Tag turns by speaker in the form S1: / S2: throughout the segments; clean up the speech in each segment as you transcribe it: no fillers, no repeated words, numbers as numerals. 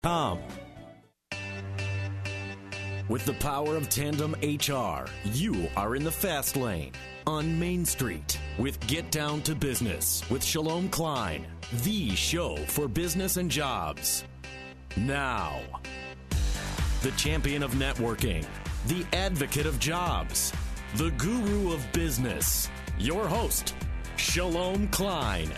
S1: Com. With the power of Tandem HR, you are in the fast lane on Main Street with Get Down to Business with Shalom Klein, the show for business and jobs. Now, the champion of networking, the advocate of jobs, the guru of business, your host, Shalom Klein.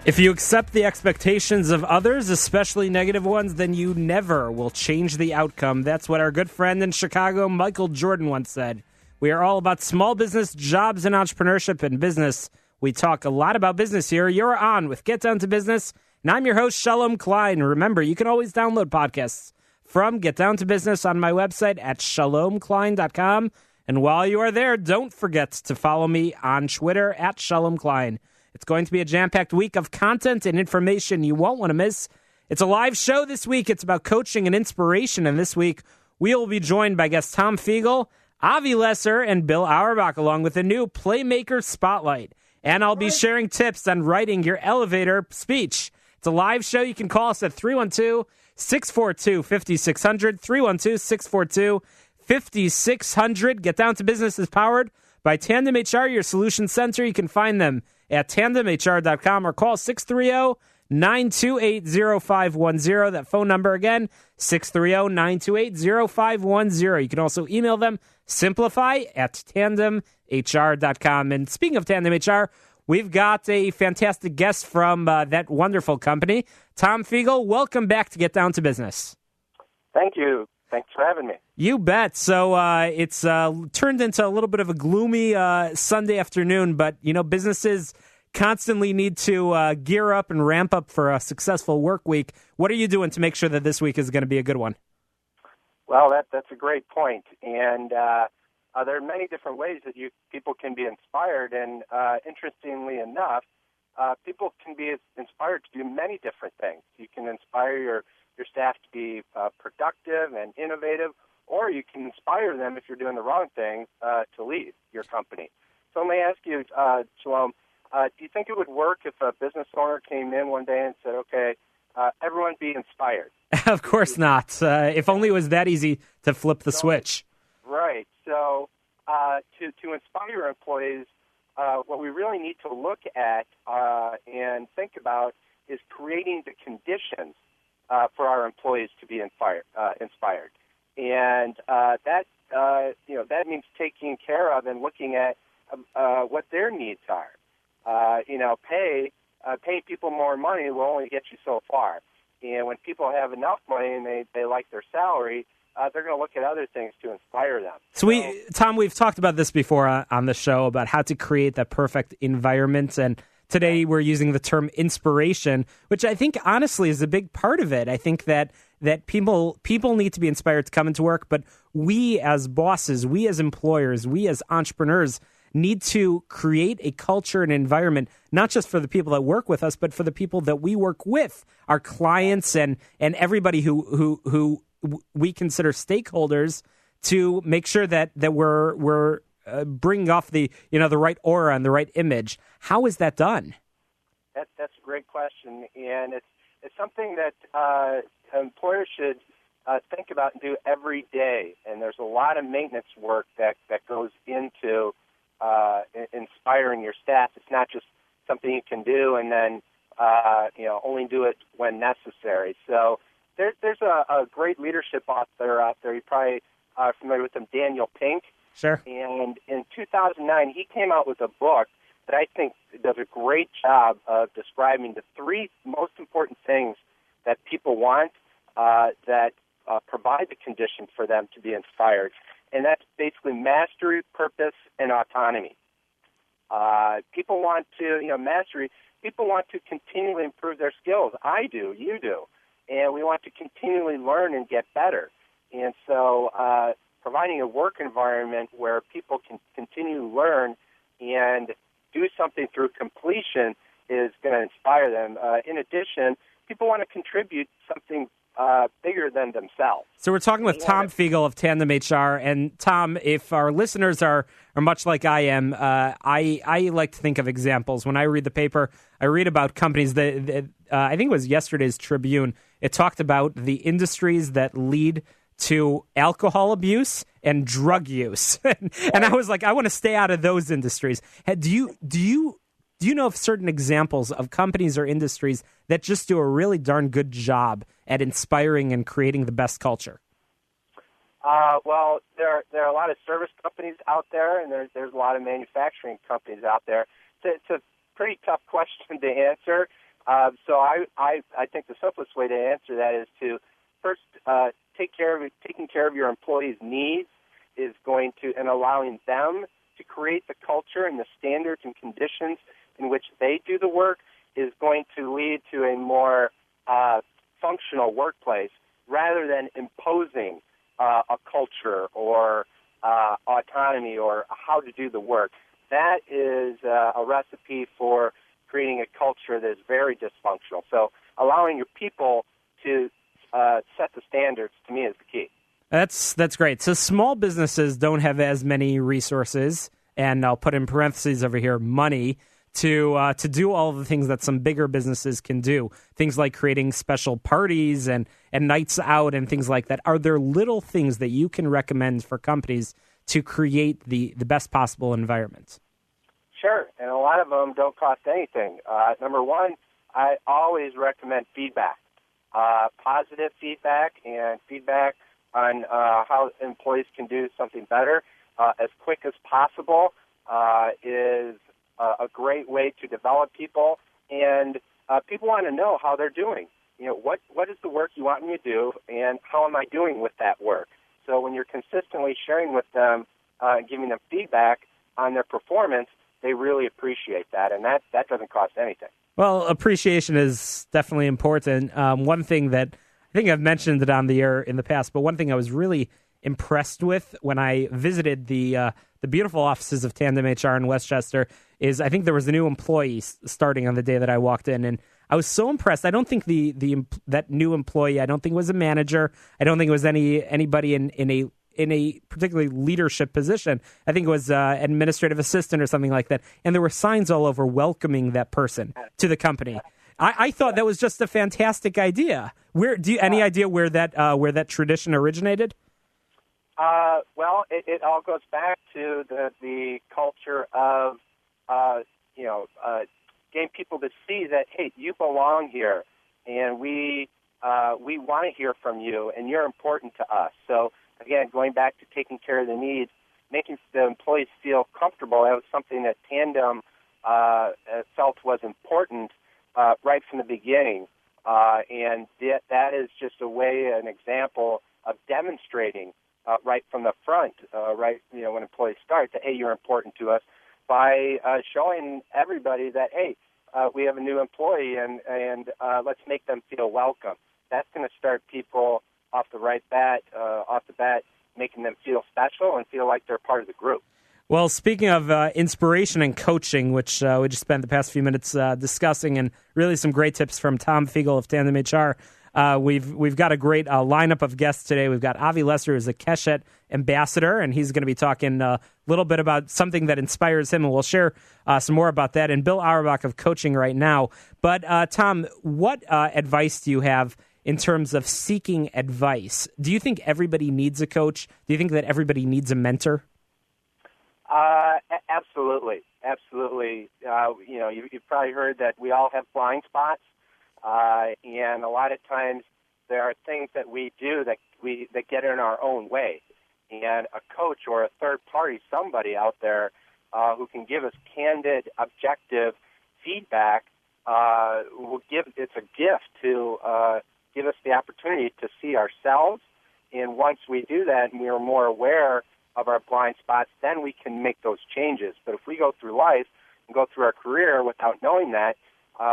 S2: If you accept the expectations of others, especially negative ones, then you never will change the outcome. That's what our good friend in Chicago, Michael Jordan, once said. We are all about small business, jobs, and entrepreneurship and business. We talk a lot about business here. You're on with Get Down to Business, and I'm your host, Shalom Klein. Remember, you can always download podcasts from Get Down to Business on my website at shalomklein.com. And while you are there, don't forget to follow me on Twitter at Shalom Klein. It's going to be a jam-packed week of content and information you won't want to miss. It's a live show this week. It's about coaching and inspiration. And this week, we will be joined by guests Tom Figiel, Avi Lesser, and Bill Auerbach, along with a new Playmaker Spotlight. And I'll be sharing tips on writing your elevator speech. It's a live show. You can call us at 312-642-5600, 312-642-5600. Get Down to Business is powered by Tandem HR, your solution center. You can find them at tandemhr.com or call 630-928-0510. That phone number again, 630-928-0510. You can also email them, simplify@tandemhr.com. And speaking of Tandem HR, we've got a fantastic guest from that wonderful company. Tom Figiel, welcome back to Get Down to Business.
S3: Thank you. Thanks for having me.
S2: You bet. So it's turned into a little bit of a gloomy Sunday afternoon, but, you know, businesses constantly need to gear up and ramp up for a successful work week. What are you doing to make sure that this week is going to be a good one?
S3: Well, that's a great point. And there are many different ways that people can be inspired. And interestingly enough, people can be inspired to do many different things. You can inspire your staff to be productive and innovative, or you can inspire them, if you're doing the wrong thing, to leave your company. So let me ask you, Shalom, do you think it would work if a business owner came in one day and said, okay, everyone be inspired?
S2: Of course not. If only it was that easy to flip the switch.
S3: Right. So to inspire employees, what we really need to look at and think about is creating the conditions for our employees to be inspired, and that means taking care of and looking at what their needs are. Paying people more money will only get you so far, and when people have enough money and they like their salary, they're going to look at other things to inspire them. So
S2: Tom, we've talked about this before on the show about how to create that perfect environment, and today we're using the term inspiration, which I think honestly is a big part of it. I think that people need to be inspired to come into work, but we as bosses, we as employers, we as entrepreneurs need to create a culture and environment, not just for the people that work with us, but for the people that we work with, our clients and everybody who we consider stakeholders, to make sure that we're bring off the right aura and the right image. How is that done?
S3: That's a great question, and it's something that employers should think about and do every day. And there's a lot of maintenance work that goes into inspiring your staff. It's not just something you can do and then only do it when necessary. So there's a great leadership author out there. You're probably familiar with him, Daniel Pink.
S2: Sure.
S3: And in 2009, he came out with a book that I think does a great job of describing the three most important things that people want that provide the conditions for them to be inspired. And that's basically mastery, purpose, and autonomy. People want to, mastery, people want to continually improve their skills. I do, you do. And we want to continually learn and get better. And so providing a work environment where people can continue to learn and do something through completion is going to inspire them. In addition, people want to contribute something bigger than themselves.
S2: So we're talking with Tom Figiel of Tandem HR. And Tom, if our listeners are much like I am, I like to think of examples. When I read the paper, I read about companies that I think it was yesterday's Tribune. It talked about the industries that lead to alcohol abuse and drug use. And I was like, I want to stay out of those industries. Do you know of certain examples of companies or industries that just do a really darn good job at inspiring and creating the best culture?
S3: Well, there are a lot of service companies out there, and there's a lot of manufacturing companies out there. It's a pretty tough question to answer. So I think the simplest way to answer that is to first taking care of your employees' needs is going to, and allowing them to create the culture and the standards and conditions in which they do the work is going to lead to a more functional workplace rather than imposing a culture or autonomy or how to do the work. That is a recipe for creating a culture that is very dysfunctional. So allowing your people to set the standards, to me, is the key.
S2: That's great. So small businesses don't have as many resources, and I'll put in parentheses over here, money, to do all the things that some bigger businesses can do. Things like creating special parties and nights out and things like that. Are there little things that you can recommend for companies to create the best possible environment?
S3: Sure, and a lot of them don't cost anything. Number one, I always recommend feedback. Positive feedback and feedback on how employees can do something better as quick as possible is a great way to develop people. And people want to know how they're doing. You know, what is the work you want me to do, and how am I doing with that work? So when you're consistently sharing with them, giving them feedback on their performance, they really appreciate that, and that doesn't cost anything.
S2: Well, appreciation is definitely important. One thing that I think I've mentioned it on the air in the past, but one thing I was really impressed with when I visited the beautiful offices of Tandem HR in Westchester is I think there was a new employee starting on the day that I walked in, and I was so impressed. I don't think that new employee, I don't think it was a manager. I don't think it was anybody in a particularly leadership position. I think it was administrative assistant or something like that. And there were signs all over welcoming that person to the company. I thought that was just a fantastic idea. Any idea where that tradition originated?
S3: Well, it all goes back to the culture of getting people to see that, hey, you belong here, and we want to hear from you, and you're important to us. So again, going back to taking care of the needs, making the employees feel comfortable, that was something that Tandem felt was important right from the beginning. And that is just an example of demonstrating right from the front, when employees start, that, hey, you're important to us, by showing everybody that, hey, we have a new employee, and let's make them feel welcome. That's going to start people off the bat, making them feel special and feel like they're part of the group.
S2: Well, speaking of inspiration and coaching, which we just spent the past few minutes discussing, and really some great tips from Tom Figiel of Tandem HR, we've got a great lineup of guests today. We've got Avi Lesser, who's a Keshet ambassador, and he's going to be talking a little bit about something that inspires him, and we'll share some more about that. And Bill Auerbach of Coaching Right Now. But Tom, what advice do you have in terms of seeking advice? Do you think everybody needs a coach? Do you think that everybody needs a mentor?
S3: Absolutely. You've probably heard that we all have blind spots, and a lot of times there are things that we do that get in our own way. And a coach or a third party, somebody out there who can give us candid, objective feedback, it's a gift to give us the opportunity to see ourselves. And once we do that and we are more aware of our blind spots, then we can make those changes. But if we go through life and go through our career without knowing that,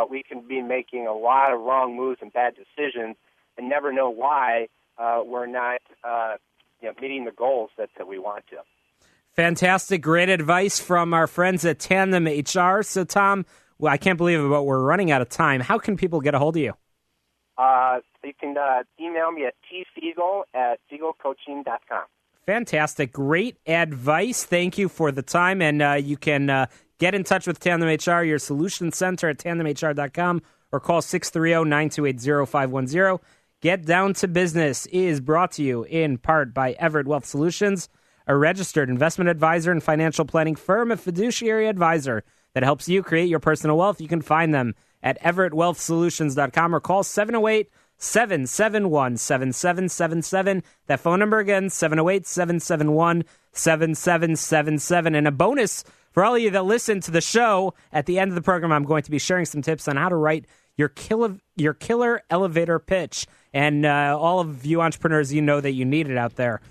S3: we can be making a lot of wrong moves and bad decisions and never know why we're not meeting the goals that we want to.
S2: Fantastic. Great advice from our friends at Tandem HR. So, Tom, I can't believe it, but we're running out of time. How can people get a hold of you?
S3: You can email me at tfiegel@fiegelcoaching.com.
S2: Fantastic. Great advice. Thank you for the time. And you can get in touch with Tandem HR, your solution center at tandemhr.com, or call 630-928-0510. Get Down to Business is brought to you in part by Everett Wealth Solutions, a registered investment advisor and financial planning firm, a fiduciary advisor that helps you create your personal wealth. You can find them at everettwealthsolutions.com or call 708-771-7777. That phone number again, 708-771-7777. And a bonus for all of you that listen to the show, at the end of the program, I'm going to be sharing some tips on how to write your killer elevator pitch. And all of you entrepreneurs, you know that you need it out there.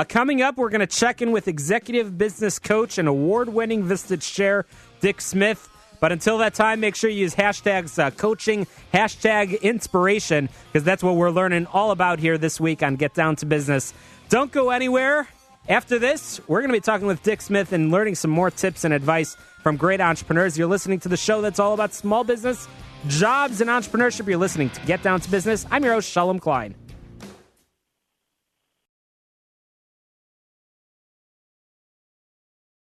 S2: Coming up, we're going to check in with executive business coach and award-winning Vistage Chair, Dick Smith. But until that time, make sure you use hashtags coaching, hashtag inspiration, because that's what we're learning all about here this week on Get Down to Business. Don't go anywhere. After this, we're going to be talking with Dick Smith and learning some more tips and advice from great entrepreneurs. You're listening to the show that's all about small business, jobs, and entrepreneurship. You're listening to Get Down to Business. I'm your host, Shalom Klein.